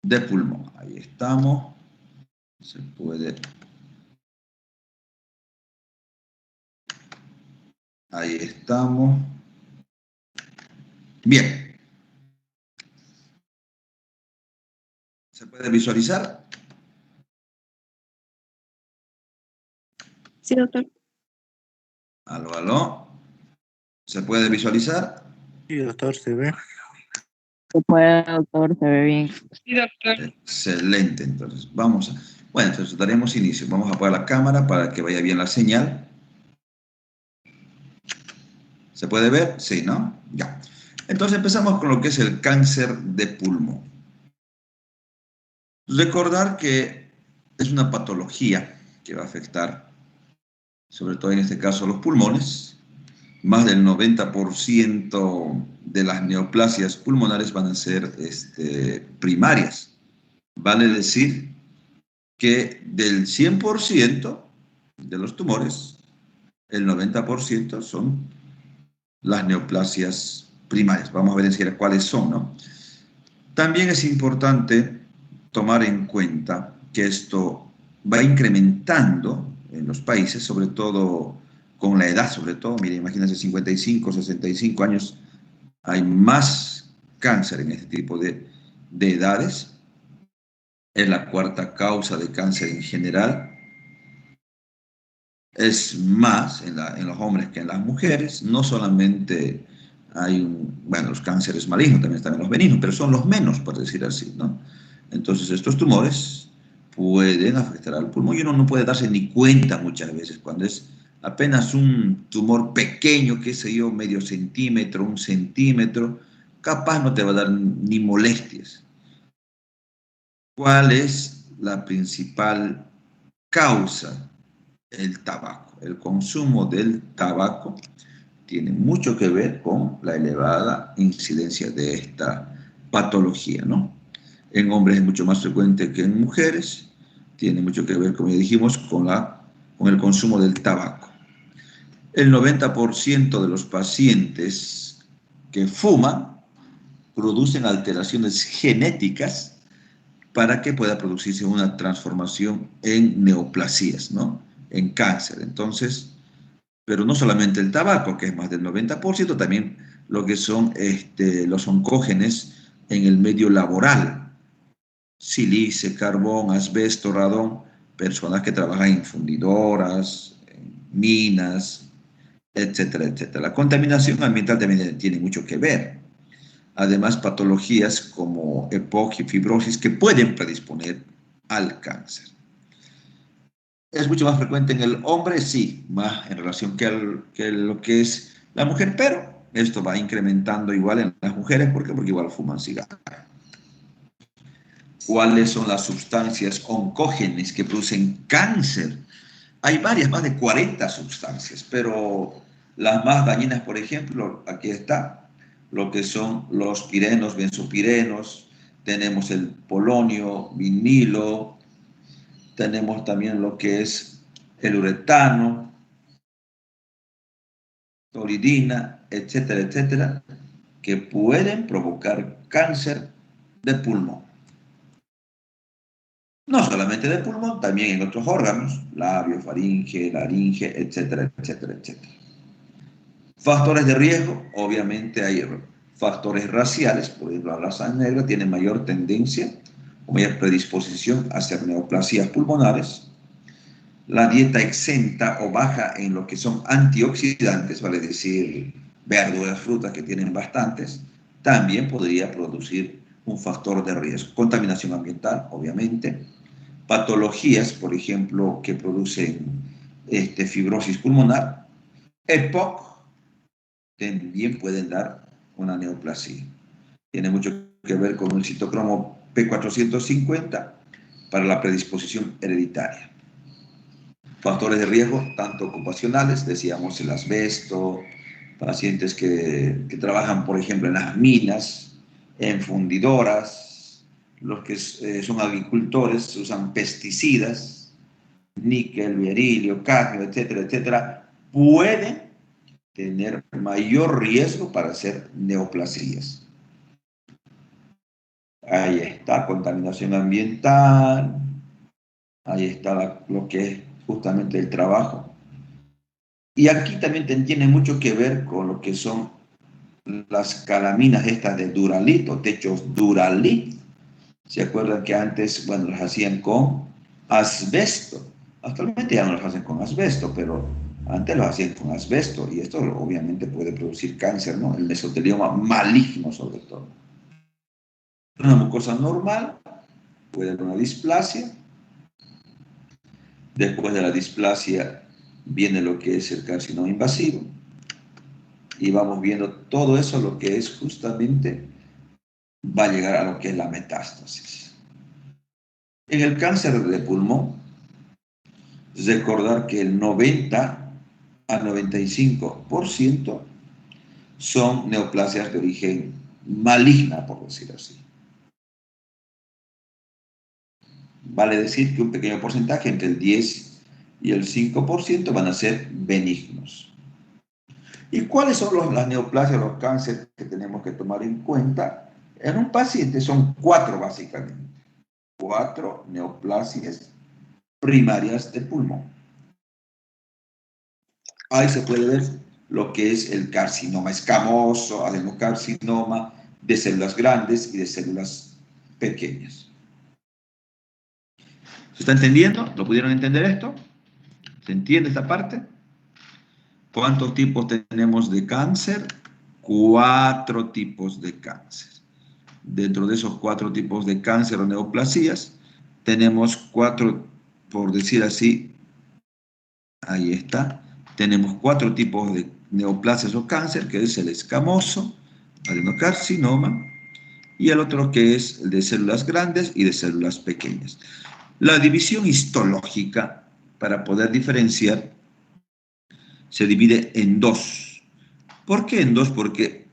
de pulmón. Ahí estamos. Se puede. Ahí estamos. Bien. ¿Se puede visualizar? Sí, doctor. Aló, aló. ¿Se puede visualizar? Sí, doctor, se ve. Se puede, doctor, se ve bien. Sí, doctor. Excelente, entonces vamos a... Bueno, entonces daremos inicio. Vamos a apagar la cámara para que vaya bien la señal. ¿Se puede ver? Sí, ¿no? Ya. Entonces empezamos con lo que es el cáncer de pulmón. Recordar que es una patología que va a afectar, sobre todo en este caso, los pulmones. Más del 90% de las neoplasias pulmonares van a ser primarias. Vale decir que del 100% de los tumores, el 90% son las neoplasias primarias. Vamos a ver enseguida cuáles son, ¿no? También es importante tomar en cuenta que esto va incrementando en los países, sobre todo con la edad, sobre todo, mire, imagínense 55, 65 años, hay más cáncer en este tipo de edades. Es la cuarta causa de cáncer en general. Es más en los hombres que en las mujeres. No solamente hay bueno, los cánceres malignos, también están en los benignos, pero son los menos, por decir así, ¿no? Entonces, estos tumores pueden afectar al pulmón y uno no puede darse ni cuenta muchas veces cuando es apenas un tumor pequeño, qué sé yo, medio centímetro, un centímetro, capaz no te va a dar ni molestias. ¿Cuál es la principal causa? El tabaco. El consumo del tabaco tiene mucho que ver con la elevada incidencia de esta patología, ¿no? En hombres es mucho más frecuente que en mujeres, tiene mucho que ver, como ya dijimos, con el consumo del tabaco. El 90% de los pacientes que fuman producen alteraciones genéticas para que pueda producirse una transformación en neoplasías, ¿no? En cáncer. Entonces, pero no solamente el tabaco, que es más del 90%, también lo que son los oncógenos en el medio laboral, sílice, carbón, asbesto, radón, personas que trabajan en fundidoras, en minas, etcétera, etcétera. La contaminación ambiental también tiene mucho que ver. Además, patologías como EPOC y fibrosis que pueden predisponer al cáncer. ¿Es mucho más frecuente en el hombre? Sí, más en relación que lo que es la mujer, pero esto va incrementando igual en las mujeres. ¿Por qué? Porque igual fuman cigarro. ¿Cuáles son las sustancias oncógenes que producen cáncer? Hay varias, más de 40 sustancias, pero las más dañinas, por ejemplo, aquí está, lo que son los pirenos, benzopirenos, tenemos el polonio, vinilo, tenemos también lo que es el uretano, tolidina, etcétera, etcétera, que pueden provocar cáncer de pulmón. No solamente de pulmón, también en otros órganos, labio, faringe, laringe, etcétera, etcétera, etcétera. Factores de riesgo, obviamente hay factores raciales, por ejemplo, la raza negra tiene mayor tendencia o mayor predisposición a hacer neoplasias pulmonares. La dieta exenta o baja en lo que son antioxidantes, vale decir, verduras, frutas que tienen bastantes, también podría producir un factor de riesgo. Contaminación ambiental, obviamente. Patologías, por ejemplo, que producen fibrosis pulmonar. EPOC también pueden dar una neoplasia. Tiene mucho que ver con el citocromo P450 para la predisposición hereditaria. Factores de riesgo, tanto ocupacionales, decíamos el asbesto, pacientes que trabajan, por ejemplo, en las minas, en fundidoras, los que son agricultores, usan pesticidas, níquel, berilio, cadmio, etcétera, etcétera, pueden tener mayor riesgo para hacer neoplasias. Ahí está, contaminación ambiental. Ahí está lo que es justamente el trabajo. Y aquí también tiene mucho que ver con lo que son las calaminas estas de Duralit o techos Duralit. ¿Se acuerdan que antes, bueno, las hacían con asbesto? Actualmente ya no las hacen con asbesto, pero antes lo hacían con asbesto y esto obviamente puede producir cáncer, ¿no? El mesotelioma maligno sobre todo. Una mucosa normal, puede haber una displasia. Después de la displasia viene lo que es el carcinoma invasivo y vamos viendo todo eso, lo que es justamente, va a llegar a lo que es la metástasis. En el cáncer de pulmón, recordar que el 90 a 95% son neoplasias de origen maligna, por decir así. Vale decir que un pequeño porcentaje, entre el 10 y el 5%, van a ser benignos. ¿Y cuáles son las neoplasias, los cánceres que tenemos que tomar en cuenta? En un paciente son 4 básicamente. 4 neoplasias primarias de pulmón. Ahí se puede ver lo que es el carcinoma escamoso, adenocarcinoma de células grandes y de células pequeñas. ¿Se está entendiendo? ¿Lo pudieron entender esto? ¿Se entiende esta parte? ¿Cuántos tipos tenemos de cáncer? 4 tipos de cáncer. Dentro de esos 4 tipos de cáncer o neoplasías, tenemos 4, por decir así, ahí está, tenemos 4 tipos de neoplasias o cáncer, que es el escamoso, adenocarcinoma, y el otro que es el de células grandes y de células pequeñas. La división histológica, para poder diferenciar, se divide en 2. ¿Por qué en 2? Porque,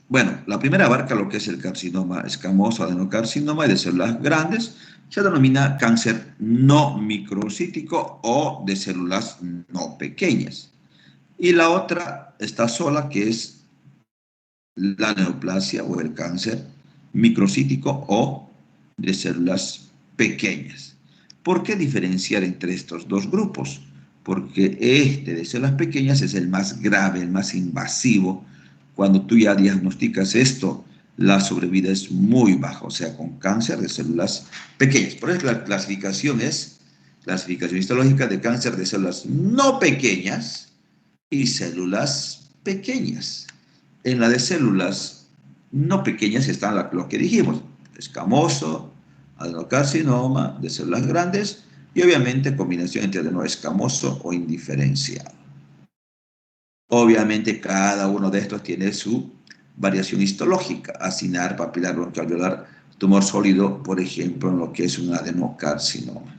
bueno, la primera abarca lo que es el carcinoma escamoso, adenocarcinoma y de células grandes. Se denomina cáncer no microcítico o de células no pequeñas. Y la otra está sola, que es la neoplasia o el cáncer microcítico o de células pequeñas. ¿Por qué diferenciar entre estos dos grupos? Porque este de células pequeñas es el más grave, el más invasivo. Cuando tú ya diagnosticas esto, la sobrevida es muy baja, o sea, con cáncer de células pequeñas. Por eso la clasificación es clasificación histológica de cáncer de células no pequeñas y células pequeñas. En la de células no pequeñas están lo que dijimos, escamoso, adenocarcinoma de células grandes y obviamente combinación entre adenoescamoso o indiferenciado. Obviamente cada uno de estos tiene su variación histológica, acinar, papilar, broncoalveolar, tumor sólido, por ejemplo, en lo que es un adenocarcinoma.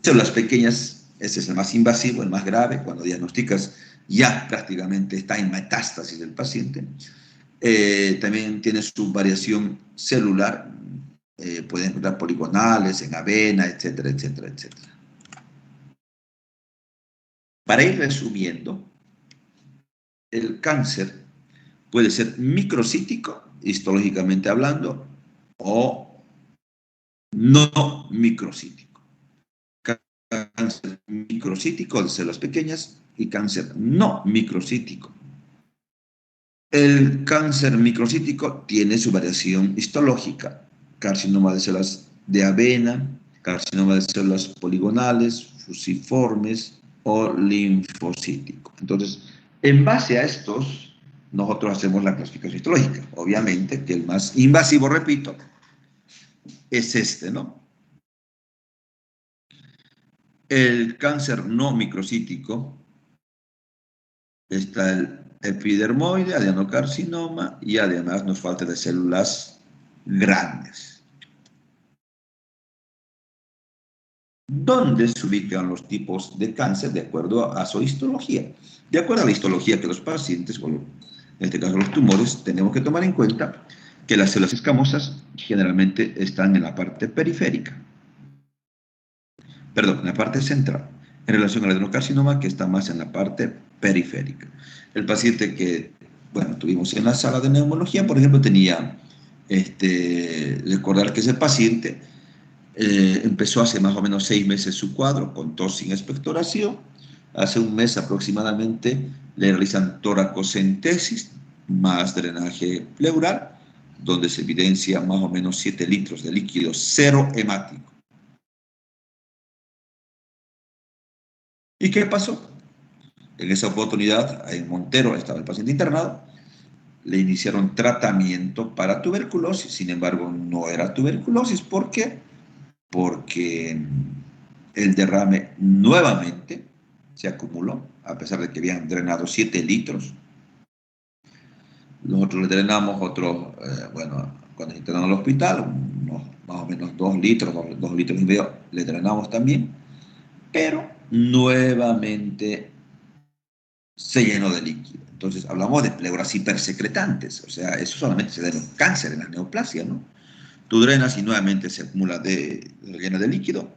Células pequeñas, ese es el más invasivo, el más grave, cuando diagnosticas ya prácticamente está en metástasis del paciente. También tiene su variación celular, pueden encontrar poligonales en avena, etcétera, etcétera, etcétera. Para ir resumiendo, el cáncer puede ser microcítico, histológicamente hablando, o no microcítico. Cáncer microcítico de células pequeñas y cáncer no microcítico. El cáncer microcítico tiene su variación histológica, carcinoma de células de avena, carcinoma de células poligonales, fusiformes o linfocítico. Entonces, en base a estos, nosotros hacemos la clasificación histológica. Obviamente que el más invasivo, repito, es este, ¿no? El cáncer no microcítico está el epidermoide, adenocarcinoma y además nos falta de células grandes. ¿Dónde se ubican los tipos de cáncer de acuerdo a su histología? De acuerdo a la histología que los pacientes, en este caso los tumores, tenemos que tomar en cuenta que las células escamosas generalmente están en la parte periférica. Perdón, en la parte central, en relación al adenocarcinoma que está más en la parte periférica. El paciente que, bueno, tuvimos en la sala de neumología, por ejemplo, tenía Recordar que ese paciente empezó hace más o menos 6 meses su cuadro con tos sin expectoración. Hace un mes aproximadamente le realizan toracocentesis más drenaje pleural, donde se evidencia más o menos 7 litros de líquido cero hemático. ¿Y qué pasó? En esa oportunidad, en Montero estaba el paciente internado, le iniciaron tratamiento para tuberculosis, sin embargo no era tuberculosis. ¿Por qué? Porque el derrame nuevamente se acumuló, a pesar de que habían drenado 7 litros. Nosotros le drenamos otros, bueno, cuando internaron al hospital, unos más o menos 2 litros, 2 litros y medio, le drenamos también, pero nuevamente se llenó de líquido. Entonces hablamos de pleuras hipersecretantes, o sea, eso solamente se da en los cánceres, en las neoplasias, ¿no? Tú drenas y nuevamente se acumula llena de líquido,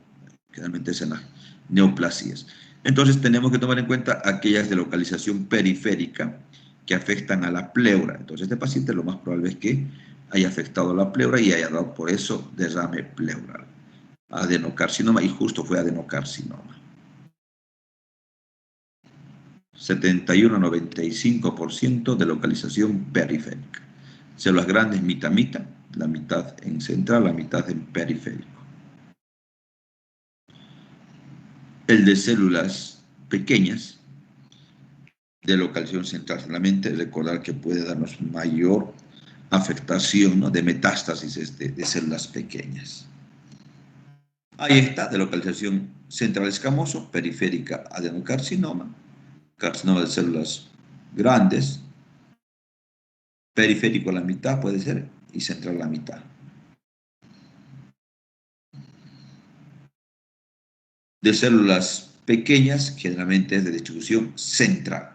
generalmente es en las neoplasias. Entonces tenemos que tomar en cuenta aquellas de localización periférica que afectan a la pleura. Entonces este paciente lo más probable es que haya afectado la pleura y haya dado por eso derrame pleural. Adenocarcinoma, y justo fue adenocarcinoma. 71-95% de localización periférica. Células grandes, mitad, la mitad en central, la mitad en periférico. El de células pequeñas, de localización central solamente, recordar que puede darnos mayor afectación, ¿no?, de metástasis de células pequeñas. Ahí está, de localización central escamoso, periférica adenocarcinoma, carcinoma de células grandes, periférico a la mitad puede ser y central a la mitad. De células pequeñas, generalmente es de distribución central.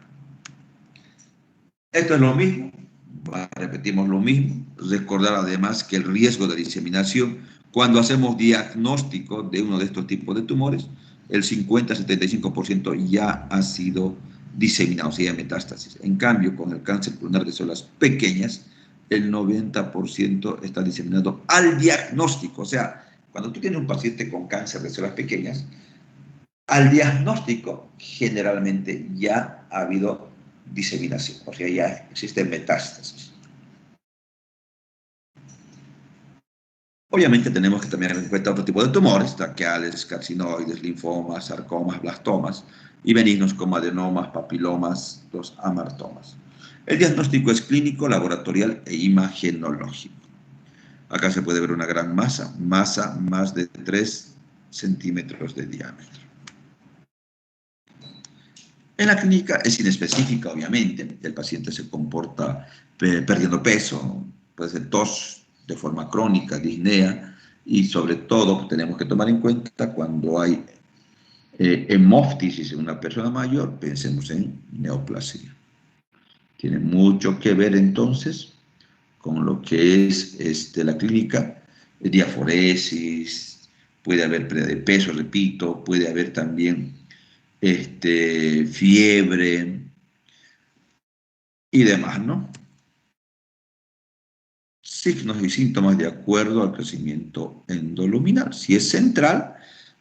Esto es lo mismo, repetimos lo mismo. Recordar además que el riesgo de diseminación, cuando hacemos diagnóstico de uno de estos tipos de tumores, el 50-75% ya ha sido diseminado, o sea, metástasis. En cambio, con el cáncer pulmonar de células pequeñas, el 90% está diseminado al diagnóstico. O sea, cuando tú tienes un paciente con cáncer de células pequeñas, al diagnóstico generalmente ya ha habido diseminación, o sea, ya existen metástasis. Obviamente tenemos que tener en cuenta otro tipo de tumores, traqueales, carcinoides, linfomas, sarcomas, blastomas y benignos como adenomas, papilomas, los amartomas. El diagnóstico es clínico, laboratorial e imagenológico. Acá se puede ver una gran masa más de 3 centímetros de diámetro. En la clínica es inespecífica, obviamente. El paciente se comporta perdiendo peso, puede ser tos de forma crónica, disnea, y sobre todo tenemos que tomar en cuenta cuando hay hemóftisis en una persona mayor, pensemos en neoplasia. Tiene mucho que ver entonces con lo que es la clínica, diaforesis, puede haber pérdida de peso, repito, puede haber también fiebre y demás, ¿no? Signos y síntomas de acuerdo al crecimiento endoluminal. Si es central,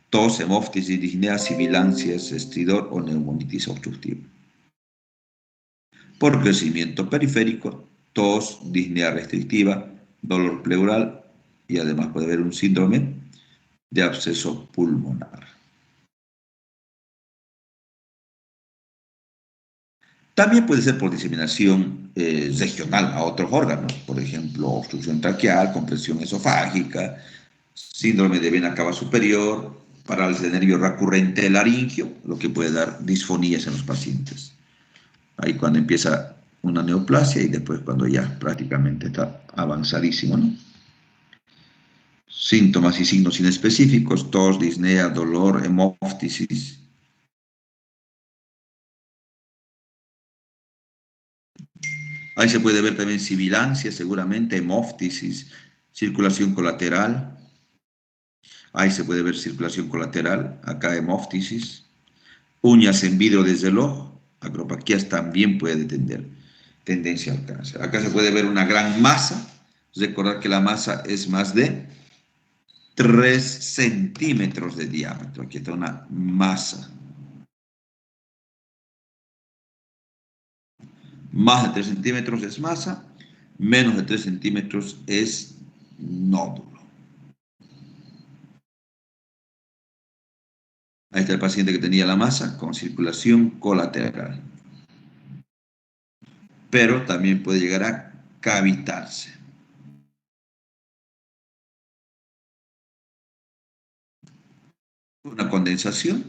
tos, hemóftisis, disnea, sibilancias, estridor o neumonitis obstructiva. Por crecimiento periférico, tos, disnea restrictiva, dolor pleural y además puede haber un síndrome de absceso pulmonar. También puede ser por diseminación regional a otros órganos, por ejemplo, obstrucción traqueal, compresión esofágica, síndrome de vena cava superior, parálisis de nervio recurrente laringio, lo que puede dar disfonías en los pacientes. Ahí cuando empieza una neoplasia y después cuando ya prácticamente está avanzadísimo, ¿no? Síntomas y signos inespecíficos, tos, disnea, dolor, hemóftisis. Ahí se puede ver también sibilancia, seguramente, hemóftisis, circulación colateral. Ahí se puede ver circulación colateral, acá hemóftisis. Uñas en vidrio desde el ojo, acropaquias también puede tener tendencia al cáncer. Acá se puede ver una gran masa Recordar que la masa es más de 3 centímetros de diámetro. Aquí está una masa. Más de 3 centímetros es masa, menos de 3 centímetros es nódulo. Ahí está el paciente que tenía la masa con circulación colateral. Pero también puede llegar a cavitarse. Una condensación,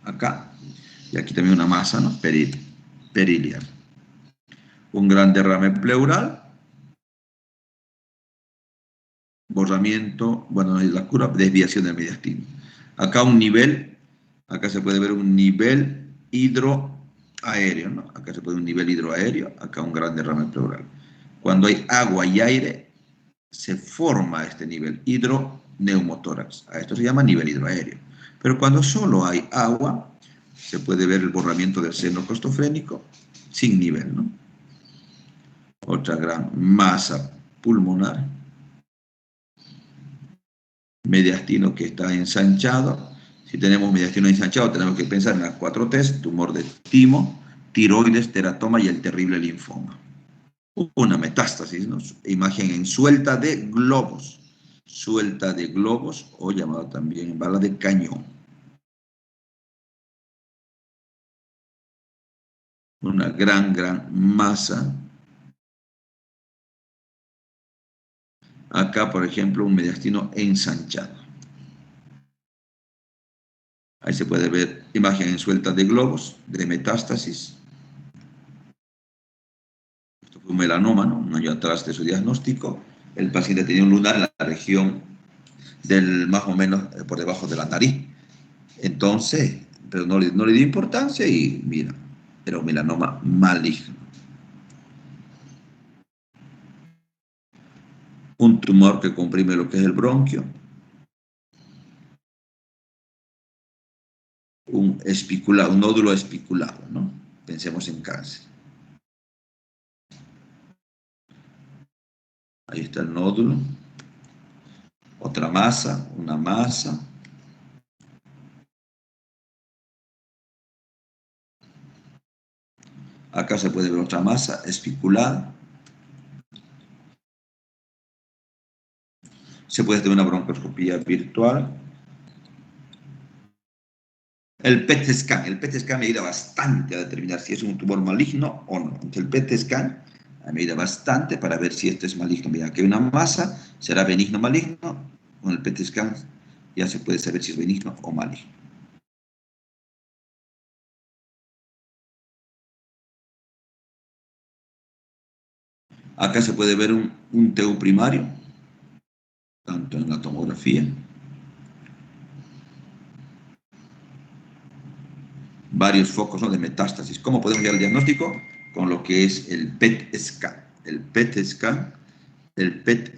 acá, y aquí también una masa, ¿no? Periliar. Un gran derrame pleural, borramiento, bueno, la cura, desviación del mediastino. Acá un nivel, acá se puede ver un nivel hidroaéreo, ¿no? Acá se puede ver un nivel hidroaéreo, acá un gran derrame pleural. Cuando hay agua y aire, se forma este nivel hidroneumotórax. A esto se llama nivel hidroaéreo. Pero cuando solo hay agua, se puede ver el borramiento del seno costofrénico sin nivel, ¿no? Otra gran masa pulmonar, mediastino que está ensanchado. Si tenemos mediastino ensanchado, tenemos que pensar en las 4 T's: tumor de timo, tiroides, teratoma y el terrible linfoma. Una metástasis, ¿no? Imagen en suelta de globos. Suelta de globos, o llamado también bala de cañón. Una gran masa. Acá, por ejemplo, un mediastino ensanchado. Ahí se puede ver imagen en suelta de globos, de metástasis. Esto fue un melanoma, ¿no? Un año atrás de su diagnóstico. El paciente tenía un lunar en la región del más o menos por debajo de la nariz. Entonces, pero no le dio importancia y mira, era un melanoma maligno. Un tumor que comprime lo que es el bronquio. Un nódulo espiculado, ¿no? Pensemos en cáncer. Ahí está el nódulo. Otra masa, una masa. Acá se puede ver otra masa espiculada. Se puede hacer una broncoscopía virtual. El PET scan. El PET scan me ayuda bastante a determinar si es un tumor maligno o no. Entonces, el PET scan me ayuda bastante para ver si esto es maligno. Mira, aquí hay una masa, será benigno o maligno. Con el PET scan ya se puede saber si es benigno o maligno. Acá se puede ver un TU primario, tanto en la tomografía. Varios focos, ¿no?, de metástasis. ¿Cómo podemos llegar al diagnóstico? Con lo que es el PET scan. El PET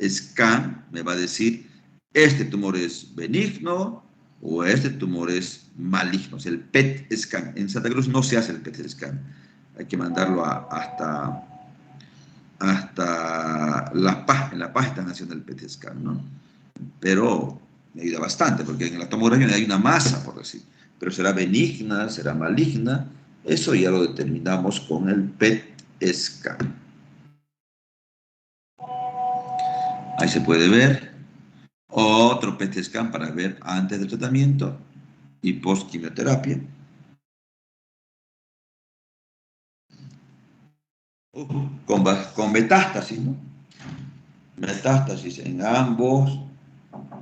scan me va a decir, este tumor es benigno o este tumor es maligno. O sea, el PET scan. En Santa Cruz no se hace el PET scan. Hay que mandarlo hasta en La Paz están haciendo el PET scan, ¿no? Pero me ayuda bastante, porque en la tomografía hay una masa, por decir. Pero será benigna, será maligna, eso ya lo determinamos con el PET scan. Ahí se puede ver otro PET scan para ver antes del tratamiento y post quimioterapia. Con metástasis, ¿no? Metástasis en ambos.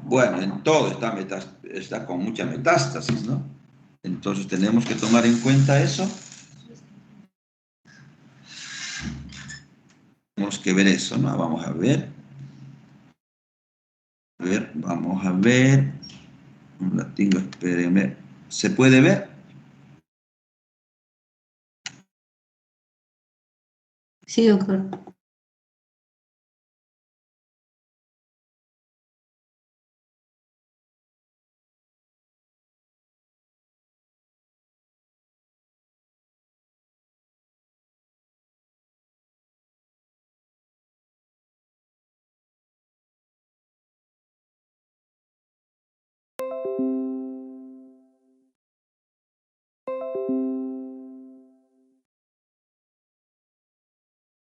Bueno, en todo está con mucha metástasis, ¿no? Entonces tenemos que tomar en cuenta eso. Tenemos que ver eso, ¿no? Vamos a ver. Vamos a ver. La tengo, espérenme. ¿Se puede ver? Sí, doctor.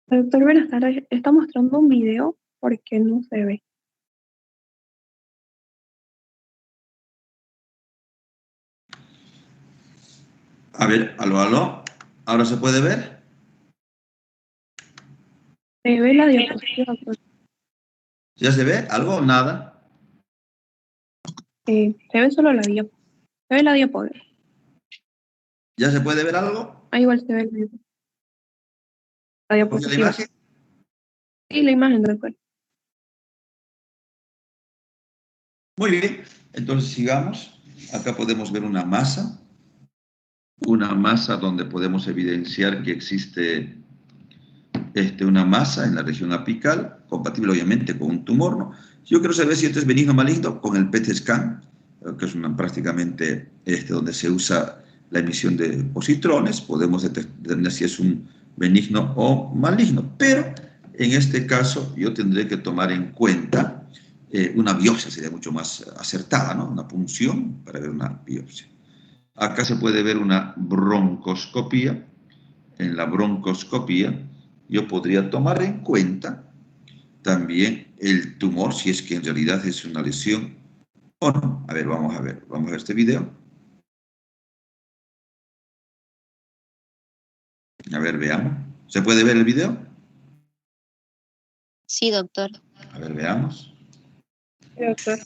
Doctor, buenas tardes. Está mostrando un video porque no se ve. A ver, aló, aló. ¿Ahora se puede ver? Se ve la diapositiva, doctor. ¿Ya se ve? ¿Algo o nada? Se ve solo la diapo. Se ve la diapo. ¿Ya se puede ver algo? Ahí igual se ve la ¿Oye la diapositiva. imagen? Sí, la imagen, doctor. Muy bien. Entonces sigamos. Acá podemos ver una masa donde podemos evidenciar que existe una masa en la región apical, compatible obviamente con un tumor, ¿no? Yo quiero saber si esto es benigno o maligno con el PET scan, que es prácticamente donde se usa la emisión de positrones, podemos determinar si es un benigno o maligno, pero en este caso yo tendré que tomar en cuenta una biopsia, sería mucho más acertada, ¿no? Una punción para ver una biopsia. Acá se puede ver una broncoscopía. En la broncoscopía yo podría tomar en cuenta también el tumor, si es que en realidad es una lesión o no. A ver, vamos a ver este video. A ver, veamos. ¿Se puede ver el video? Sí, doctor. A ver, veamos. Sí, doctor.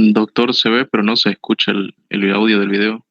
Doctor, se ve, pero no se escucha el audio del video.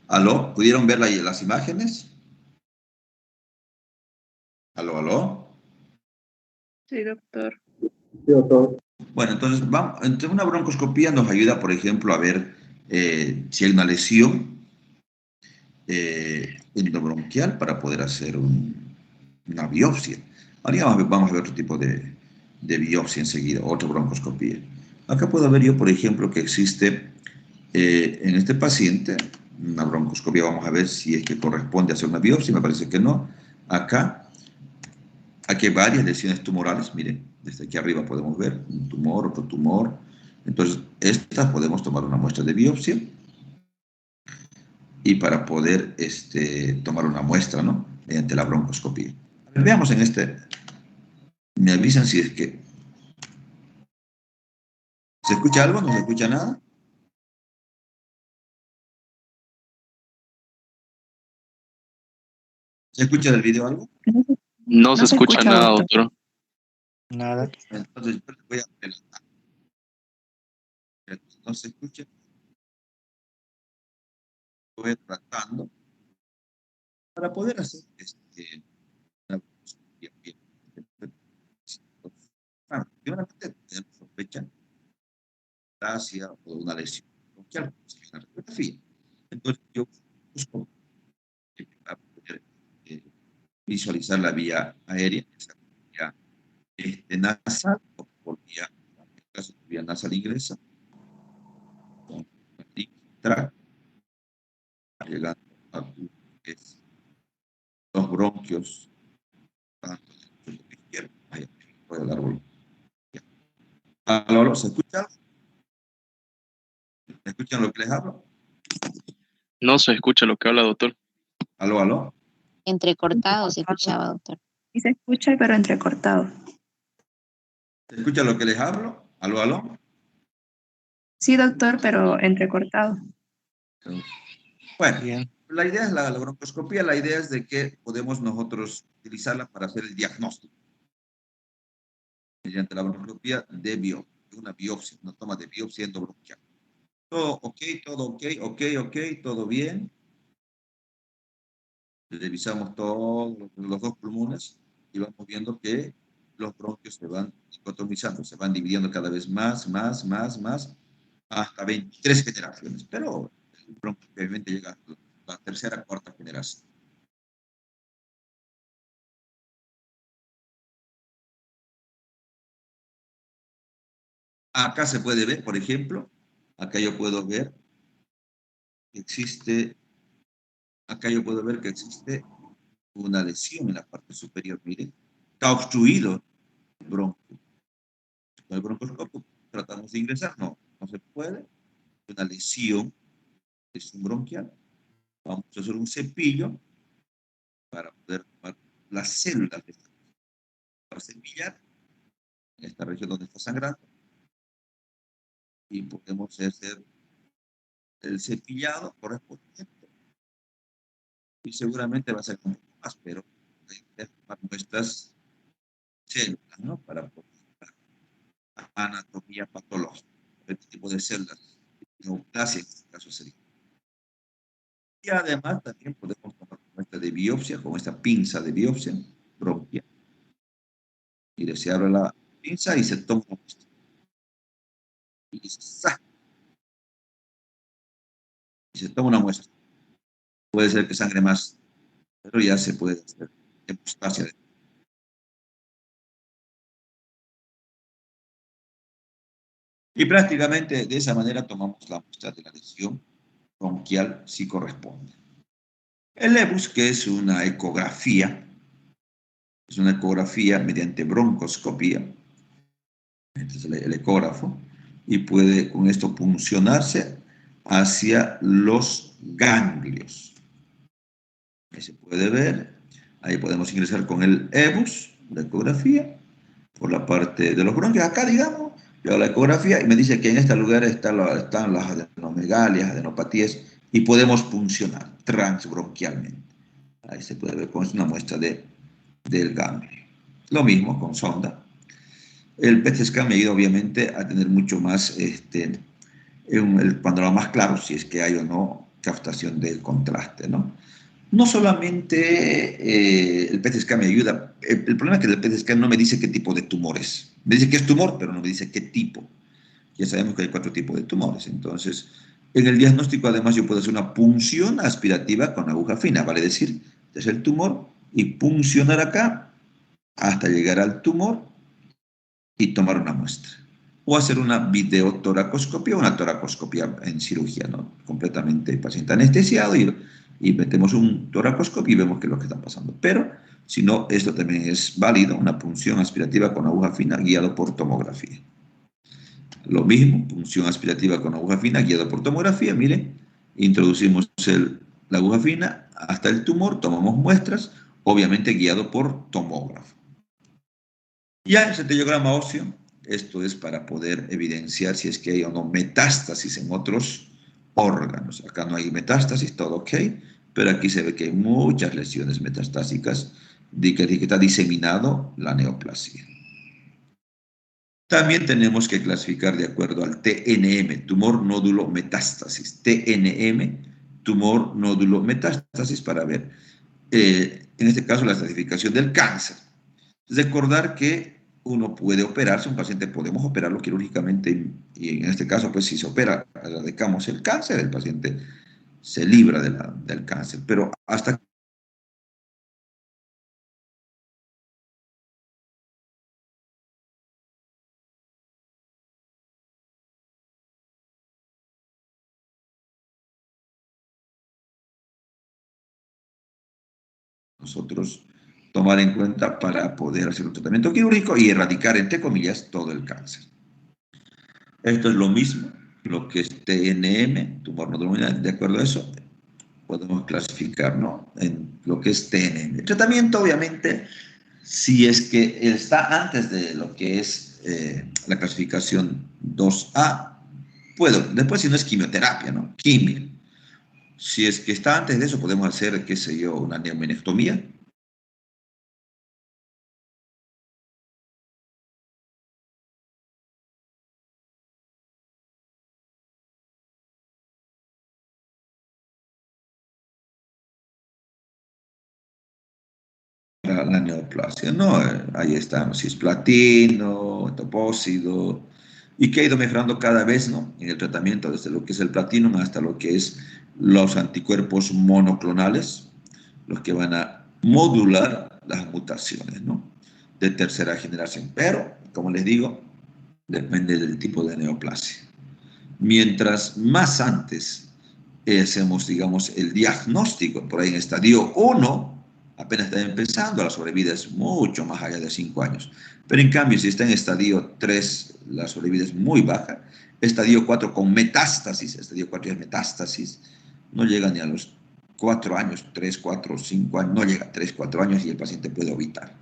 ¿Aló? ¿Pudieron ver las imágenes? ¿Aló, aló? Sí, doctor. Bueno, entonces, entre una broncoscopía nos ayuda, por ejemplo, a ver si hay una lesión endobronquial para poder hacer una biopsia. Ahora vamos a ver otro tipo de biopsia enseguida, otra broncoscopía. Acá puedo ver yo, por ejemplo, que existe en este paciente una broncoscopía. Vamos a ver si es que corresponde hacer una biopsia. Me parece que no. Acá, aquí hay varias lesiones tumorales. Miren, desde aquí arriba podemos ver un tumor, otro tumor. Entonces, estas podemos tomar una muestra de biopsia y para poder tomar una muestra, ¿no? Mediante la broncoscopía. A ver, veamos en me avisan si es que se escucha algo, no se escucha nada. ¿Se escucha del video algo? No se escucha nada, doctor. Nada. Entonces, yo les voy a relatar. No se escucha. Voy tratando Para poder hacer una broncoescopía bien, primeramente tenemos sospecha de metastasia o de una lesión bronquial, como se ve en la radiografía. Entonces yo busco para poder visualizar la vía aérea, esa vía nasal, o por vía, en el caso de vía nasal ingresa, con el tract, llegando a los bronquios, tanto del izquierdo, ahí, por el árbol. ¿Aló, se escucha? ¿Me escuchan lo que les hablo? No se escucha lo que habla, doctor. ¿Aló, aló? Entrecortado se escuchaba, doctor. Y se escucha, pero entrecortado. ¿Se escucha lo que les hablo? ¿Aló, aló? Sí, doctor, pero entrecortado. Bueno, Bien. la idea es la broncoscopía, la idea es de que podemos nosotros utilizarla para hacer el diagnóstico mediante la broncoscopía de biopsia, una biopsia, una toma de biopsia endobronquial. Todo ok, todo bien. Revisamos todos los dos pulmones y vamos viendo que los bronquios se van dicotomizando, se van dividiendo cada vez más, hasta 23 generaciones. Pero el bronquio obviamente llega a la tercera, cuarta generación. Acá se puede ver, por ejemplo, acá yo puedo ver que existe, una lesión en la parte superior, miren, está obstruido el bronquio. Con el broncoscopio tratamos de ingresar, no se puede, una lesión bronquial. Vamos a hacer un cepillo para poder tomar las células de esta, para cepillar en esta región donde está sangrando y podemos hacer el cepillado correspondiente y seguramente va a ser un poco más, pero hay que tomar nuestras células, ¿no? Para poder anatomía patológica, este tipo de células, neoplasia en este caso sería. Y además también podemos tomar muestra de biopsia, con esta pinza de biopsia bronquial. Y se abre la pinza y se toma una muestra. Y se toma una muestra. Puede ser que sangre más, pero ya se puede hacer hemostasia. Y prácticamente de esa manera tomamos la muestra de la lesión bronquial si corresponde. El EBUS, que es una ecografía mediante broncoscopía, este es el ecógrafo, y puede con esto puncionarse hacia los ganglios. Ahí se puede ver, ahí podemos ingresar con el EBUS, la ecografía, por la parte de los bronquios. Acá, digamos, yo hago la ecografía y me dice que en este lugar están las adenomegalias, adenopatías, y podemos puncionar transbronquialmente. Ahí se puede ver con una muestra del ganglio. Lo mismo con sonda. El PET scan me ayuda obviamente a tener mucho más el panorama más claro, si es que hay o no captación del contraste, ¿no? No solamente el PET scan me ayuda, el problema es que el PET scan no me dice qué tipo de tumor es. Me dice que es tumor, pero no me dice qué tipo. Ya sabemos que hay 4 tipos de tumores, entonces en el diagnóstico además yo puedo hacer una punción aspirativa con aguja fina, vale decir, es el tumor y puncionar acá hasta llegar al tumor y tomar una muestra. O hacer una videotoracoscopia, una toracoscopia en cirugía, ¿no? Completamente el paciente anestesiado y metemos un toracoscopio y vemos qué es lo que está pasando. Pero, si no, esto también es válido, una punción aspirativa con aguja fina guiado por tomografía. Lo mismo, punción aspirativa con aguja fina guiado por tomografía. Miren, introducimos la aguja fina hasta el tumor, tomamos muestras, obviamente guiado por tomógrafo. Ya el centellograma óseo, esto es para poder evidenciar si es que hay o no metástasis en otros órganos. Acá no hay metástasis, todo ok, pero aquí se ve que hay muchas lesiones metastásicas de que está diseminado la neoplasia. También tenemos que clasificar de acuerdo al TNM, tumor nódulo metástasis. TNM, tumor nódulo metástasis, para ver en este caso la estratificación del cáncer. Recordar que uno puede operarse, un paciente podemos operarlo quirúrgicamente y en este caso, pues si se opera, erradicamos el cáncer, el paciente se libra del cáncer, pero hasta nosotros tomar en cuenta para poder hacer un tratamiento quirúrgico y erradicar, entre comillas, todo el cáncer. Esto es lo mismo, lo que es TNM, tumor no dominante, de acuerdo a eso, podemos clasificar, ¿no? En lo que es TNM. El tratamiento, obviamente, si es que está antes de lo que es la clasificación 2A, puedo, después si no es quimioterapia, ¿no? Quimio. Si es que está antes de eso, podemos hacer, qué sé yo, una neomenectomía. La neoplasia, ¿no? Ahí estamos, cisplatino, topósido, y que ha ido mejorando cada vez, ¿no? En el tratamiento, desde lo que es el platino hasta lo que es los anticuerpos monoclonales, los que van a modular las mutaciones, ¿no? De tercera generación. Pero, como les digo, depende del tipo de neoplasia. Mientras más antes hacemos, digamos, el diagnóstico, por ahí en estadio 1, apenas está empezando, la sobrevida es mucho más allá de 5 años. Pero en cambio, si está en estadio 3, la sobrevida es muy baja. Estadio 4 con metástasis, estadio 4 es metástasis, no llega ni a los 4 años, 3, 4, 5 años, no llega a 3, 4 años y el paciente puede evitar.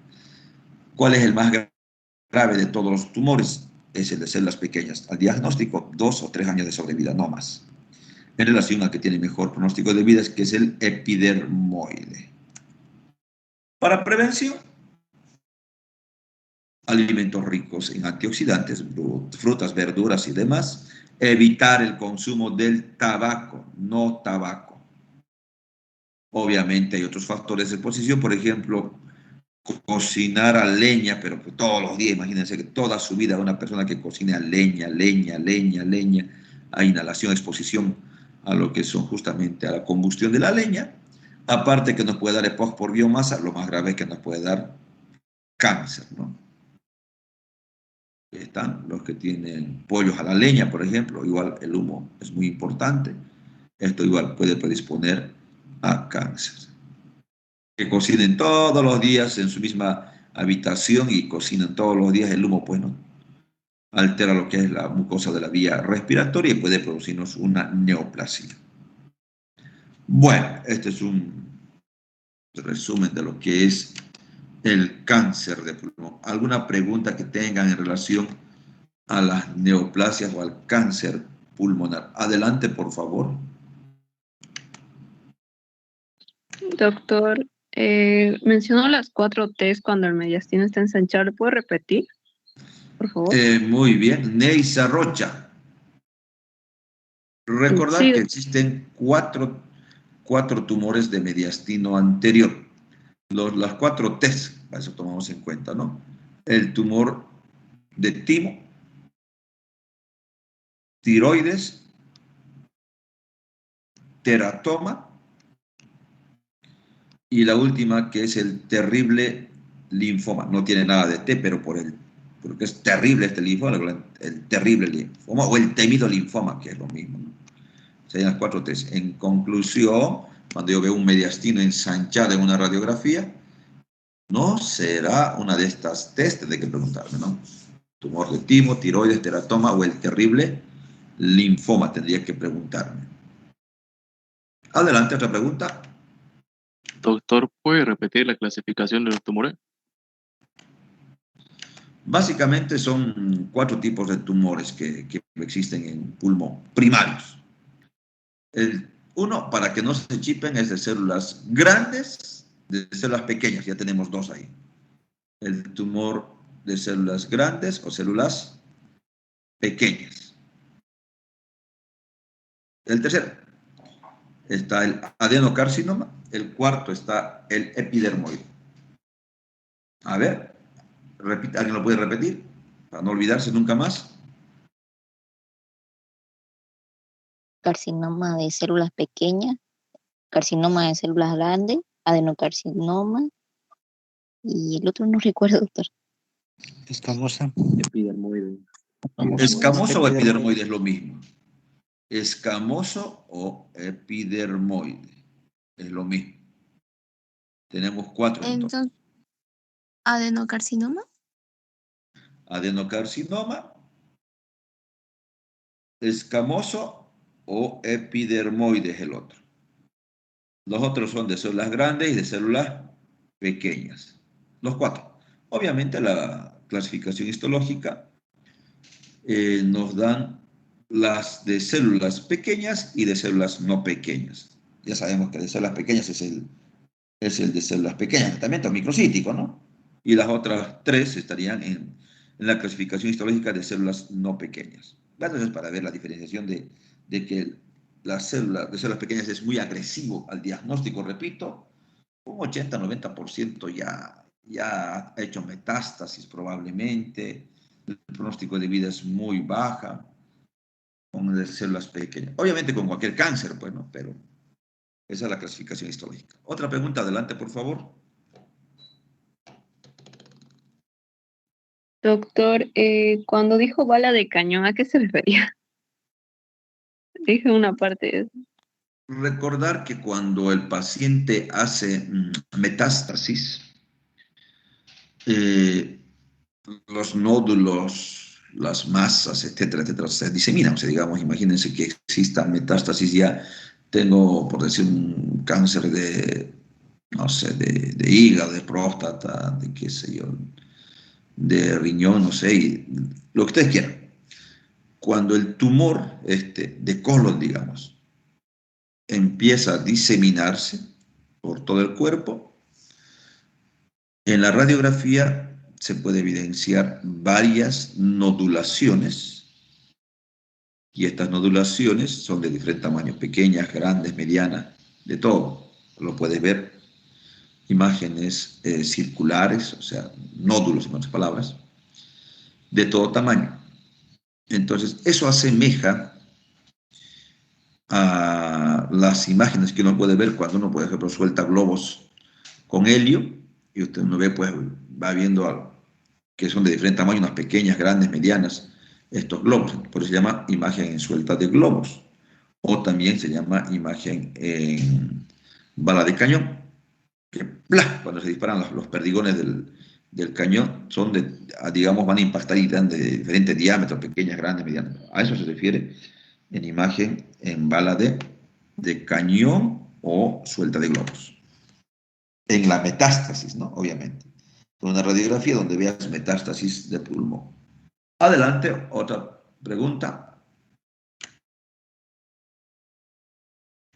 ¿Cuál es el más grave de todos los tumores? Es el de células pequeñas. Al diagnóstico, 2 o 3 años de sobrevida, no más. En relación al que tiene mejor pronóstico de vida, que es el epidermoide. Para prevención, alimentos ricos en antioxidantes, frutas, verduras y demás. Evitar el consumo del tabaco, no tabaco. Obviamente hay otros factores de exposición, por ejemplo, cocinar a leña, pero todos los días, imagínense que toda su vida una persona que cocine a leña, a inhalación, exposición a lo que son justamente a la combustión de la leña, aparte que nos puede dar EPOC por biomasa, lo más grave es que nos puede dar cáncer, ¿no? Están los que tienen pollos a la leña, por ejemplo, igual el humo es muy importante, esto igual puede predisponer a cáncer. Que cocinen todos los días en su misma habitación y cocinan todos los días, el humo pues no altera lo que es la mucosa de la vía respiratoria y puede producirnos una neoplasia. Bueno, este es un resumen de lo que es el cáncer de pulmón. ¿Alguna pregunta que tengan en relación a las neoplasias o al cáncer pulmonar? Adelante, por favor. Doctor, mencionó las 4 T's cuando el mediastino está ensanchado. ¿Lo puedo repetir, por favor? Muy bien. Neisa Rocha. Recordar Sí, que existen cuatro tumores de mediastino anterior. Las 4 T's, para eso tomamos en cuenta, ¿no? El tumor de timo, tiroides, teratoma y la última que es el terrible linfoma. No tiene nada de T, pero porque es terrible este linfoma, el terrible linfoma o el temido linfoma, que es lo mismo, ¿no? Serían las 4 T's. En conclusión, cuando yo veo un mediastino ensanchado en una radiografía, no será una de estas T's, de que preguntarme, ¿no? Tumor de timo, tiroides, teratoma o el terrible linfoma, tendría que preguntarme. Adelante, otra pregunta. Doctor, ¿puede repetir la clasificación de los tumores? Básicamente son 4 tipos de tumores que existen en pulmón, primarios. Uno, para que no se chipen, es de células grandes, de células pequeñas, ya tenemos 2 ahí. El tumor de células grandes o células pequeñas. El tercero, está el adenocarcinoma, el cuarto está el epidermoide. A ver, ¿alguien lo puede repetir? Para no olvidarse nunca más. Carcinoma de células pequeñas, carcinoma de células grandes, adenocarcinoma, y el otro no recuerdo, doctor. Escamosa. Epidermoide. Escamoso o Epidermoide. epidermoide es lo mismo. Escamoso o epidermoide es lo mismo. Tenemos 4 entonces. Entonces, adenocarcinoma. Adenocarcinoma, escamoso o epidermoide es el otro. Los otros son de células grandes y de células pequeñas. Los 4. Obviamente la clasificación histológica nos dan las de células pequeñas y de células no pequeñas. Ya sabemos que de células pequeñas es el de células pequeñas, tratamiento microcítico, ¿no? Y las otras 3 estarían en la clasificación histológica de células no pequeñas. Entonces, para ver la diferenciación de que la célula de células pequeñas es muy agresivo al diagnóstico, repito, un 80-90% ya ha hecho metástasis probablemente, el pronóstico de vida es muy baja con las células pequeñas. Obviamente con cualquier cáncer, pues, ¿no? Pero esa es la clasificación histológica. Otra pregunta, adelante, por favor. Doctor, cuando dijo bala de cañón, ¿a qué se refería? Dije una parte de eso. Recordar que cuando el paciente hace metástasis, los nódulos, las masas, etcétera, etcétera, se diseminan. O sea, digamos, imagínense que exista metástasis ya. Tengo, por decir, un cáncer de, no sé, de hígado, de próstata, de qué sé yo, de riñón, no sé, y lo que ustedes quieran. Cuando el tumor de colon, digamos, empieza a diseminarse por todo el cuerpo, en la radiografía se puede evidenciar varias nodulaciones, y estas nodulaciones son de diferentes tamaños, pequeñas, grandes, medianas, de todo. Lo puedes ver, imágenes circulares, o sea, nódulos en otras palabras, de todo tamaño. Entonces, eso asemeja a las imágenes que uno puede ver cuando uno, por ejemplo, suelta globos con helio, y usted no ve, pues va viendo algo, que son de diferentes tamaños, unas pequeñas, grandes, medianas, estos globos. Por eso se llama imagen en suelta de globos, o también se llama imagen en bala de cañón, que ¡plá! Cuando se disparan los perdigones del cañón, son digamos, van a impactar y dan de diferentes diámetros, pequeñas, grandes, medianas. A eso se refiere en imagen en bala de cañón o suelta de globos. En la metástasis, ¿no? Obviamente. Con una radiografía donde veas metástasis de pulmón. Adelante, otra pregunta.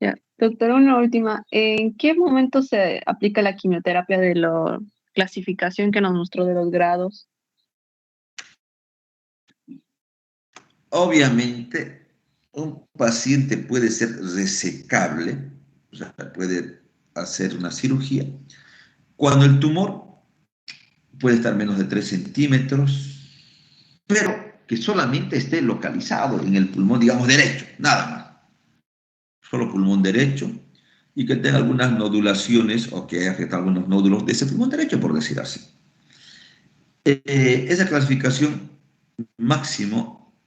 Ya. Doctor, una última. ¿En qué momento se aplica la quimioterapia de la clasificación que nos mostró de los grados? Obviamente, un paciente puede ser resecable, o sea, puede hacer una cirugía, cuando el tumor puede estar menos de 3 centímetros, pero que solamente esté localizado en el pulmón, digamos, derecho, nada más. Solo pulmón derecho, y que tenga algunas nodulaciones o que haya afectado algunos nódulos de ese pulmón derecho, por decir así. Esa clasificación máximo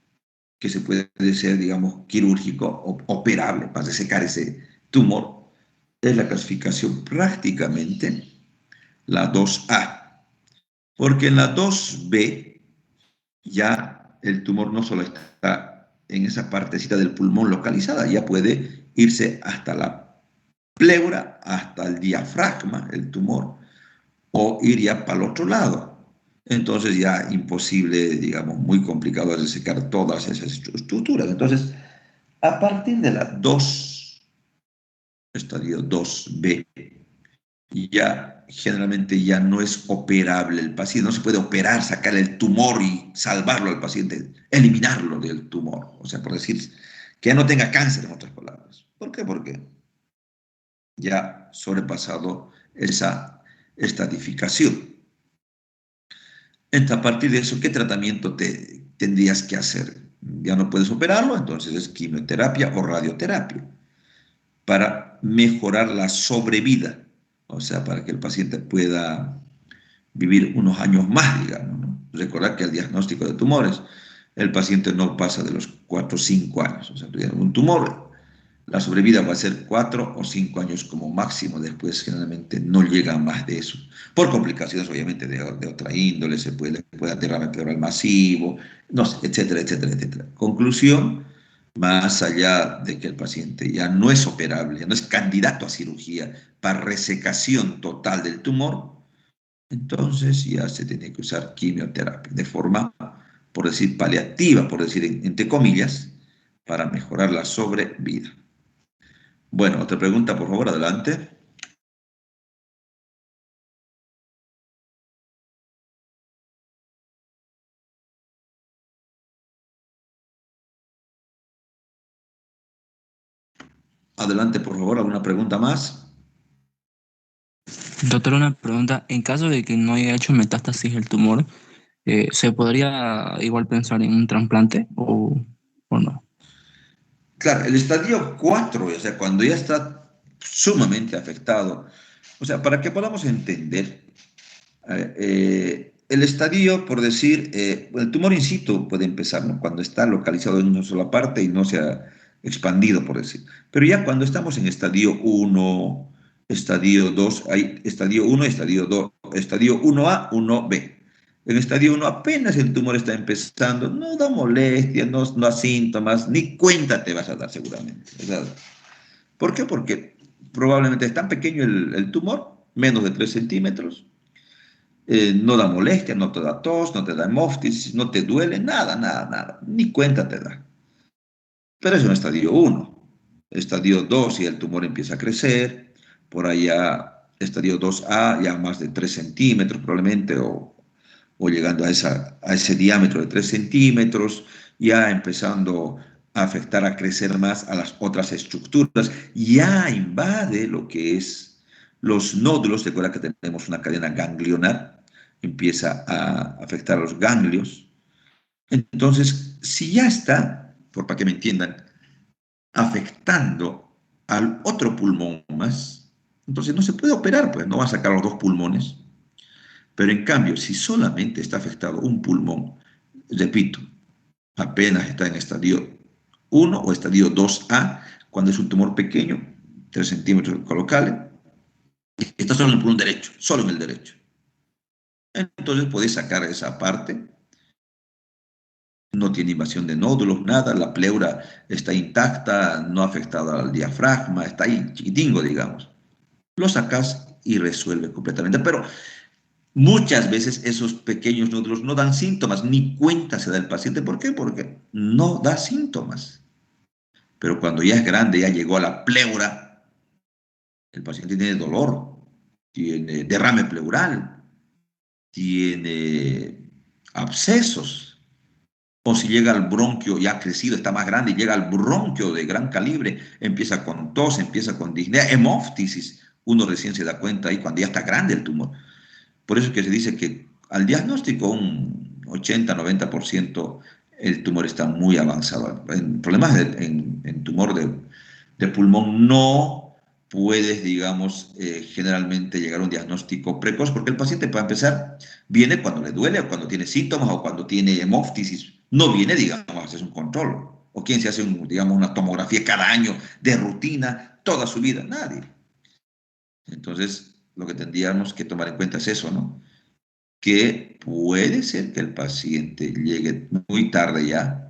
que se puede ser, digamos, quirúrgico o operable para resecar ese tumor, es la clasificación prácticamente la 2A. Porque en la 2B ya el tumor no solo está en esa partecita del pulmón localizada, ya puede irse hasta la pleura, hasta el diafragma, el tumor, o ir ya para el otro lado. Entonces ya imposible, digamos, muy complicado resecar todas esas estructuras. Entonces, a partir de la 2, estadio 2B, ya generalmente ya no es operable el paciente, no se puede operar, sacar el tumor y salvarlo al paciente, eliminarlo del tumor, o sea, por decir que ya no tenga cáncer, en otras palabras. ¿Por qué? Porque ya sobrepasado esa estadificación. Entonces, a partir de eso, ¿qué tratamiento tendrías que hacer? Ya no puedes operarlo, entonces es quimioterapia o radioterapia para mejorar la sobrevida, o sea, para que el paciente pueda vivir unos años más, digamos, ¿no? Recordar que el diagnóstico de tumores, el paciente no pasa de los 4 o 5 años, o sea, tú tienes un tumor, la sobrevida va a ser 4 o 5 años como máximo, después generalmente no llega a más de eso, por complicaciones obviamente de otra índole, se puede derrame pleural masivo, no sé, etcétera, etcétera, etcétera. Conclusión, más allá de que el paciente ya no es operable, ya no es candidato a cirugía para resecación total del tumor, entonces ya se tiene que usar quimioterapia de forma, por decir, paliativa, por decir entre comillas, para mejorar la sobrevida. Bueno, otra pregunta, por favor, adelante. Adelante, por favor, ¿alguna pregunta más? Doctor, una pregunta. En caso de que no haya hecho metástasis el tumor, ¿se podría igual pensar en un trasplante o no? Claro, el estadio 4, o sea, cuando ya está sumamente afectado, o sea, para que podamos entender, el estadio, por decir, el tumor in situ puede empezar, ¿no? Cuando está localizado en una sola parte y no se ha expandido, por decir. Pero ya cuando estamos en estadio 1, estadio 2, hay estadio 1, estadio 2, estadio 1A, 1B. En estadio 1 apenas el tumor está empezando, no da molestia, no da síntomas, ni cuenta te vas a dar seguramente, ¿verdad? ¿Por qué? Porque probablemente es tan pequeño el tumor, menos de 3 centímetros, no da molestia, no te da tos, no te da hemóftisis, no te duele, nada, nada, nada, ni cuenta te da. Pero es un estadio 1. Estadio 2, y el tumor empieza a crecer, por allá, estadio 2A, ya más de 3 centímetros probablemente, o llegando a ese diámetro de 3 centímetros, ya empezando a afectar, a crecer más a las otras estructuras, ya invade lo que es los nódulos. Recuerda que tenemos una cadena ganglionar, empieza a afectar a los ganglios. Entonces, si ya está, para que me entiendan, afectando al otro pulmón más, entonces no se puede operar, pues no va a sacar los 2 pulmones. Pero en cambio, si solamente está afectado un pulmón, repito, apenas está en estadio 1 o estadio 2A, cuando es un tumor pequeño, 3 centímetros colocales, está solo en el pulmón derecho, solo en el derecho. Entonces puedes sacar esa parte, no tiene invasión de nódulos, nada, la pleura está intacta, no afectada al diafragma, está ahí chiquitingo, digamos. Lo sacas y resuelve completamente. Pero muchas veces esos pequeños nódulos no dan síntomas, ni cuenta se da el paciente. ¿Por qué? Porque no da síntomas. Pero cuando ya es grande, ya llegó a la pleura, el paciente tiene dolor, tiene derrame pleural, tiene abscesos. O si llega al bronquio ya crecido, está más grande, y llega al bronquio de gran calibre, empieza con tos, empieza con disnea, hemóftisis. Uno recién se da cuenta ahí cuando ya está grande el tumor. Por eso es que se dice que al diagnóstico un 80-90% el tumor está muy avanzado. En problemas en tumor de pulmón no puedes, digamos, generalmente llegar a un diagnóstico precoz, porque el paciente, para empezar, viene cuando le duele, o cuando tiene síntomas, o cuando tiene hemóftisis. No viene, digamos, a hacer un control. O quien se hace, digamos, una tomografía cada año de rutina toda su vida. Nadie. Entonces, lo que tendríamos que tomar en cuenta es eso, ¿no? Que puede ser que el paciente llegue muy tarde ya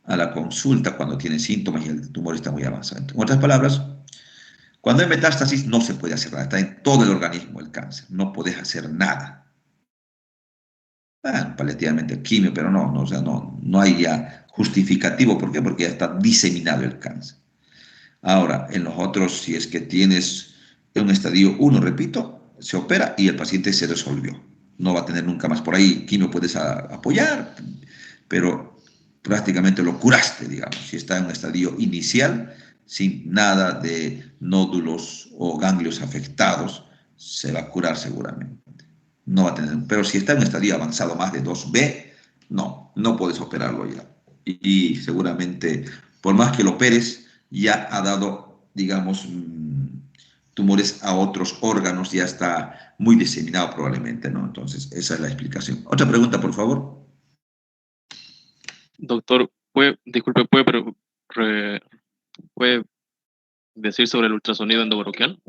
a la consulta cuando tiene síntomas y el tumor está muy avanzado. En otras palabras, cuando hay metástasis no se puede hacer nada, está en todo el organismo el cáncer, no puedes hacer nada. Paliativamente quimio, pero no, o sea, no hay ya justificativo. ¿Por qué? Porque ya está diseminado el cáncer. Ahora, en los otros, si es que tienes un estadio 1, repito, se opera y el paciente se resolvió. No va a tener nunca más por ahí quimio, puedes apoyar, pero prácticamente lo curaste, digamos. Si está en un estadio inicial, sin nada de nódulos o ganglios afectados, se va a curar seguramente. No va a tener, pero si está en un estadio avanzado más de 2B, no puedes operarlo ya. Y seguramente, por más que lo operes, ya ha dado, digamos, tumores a otros órganos, ya está muy diseminado probablemente, ¿no? Entonces, esa es la explicación. Otra pregunta, por favor. Doctor, disculpe, ¿puede decir sobre el ultrasonido endobroquial?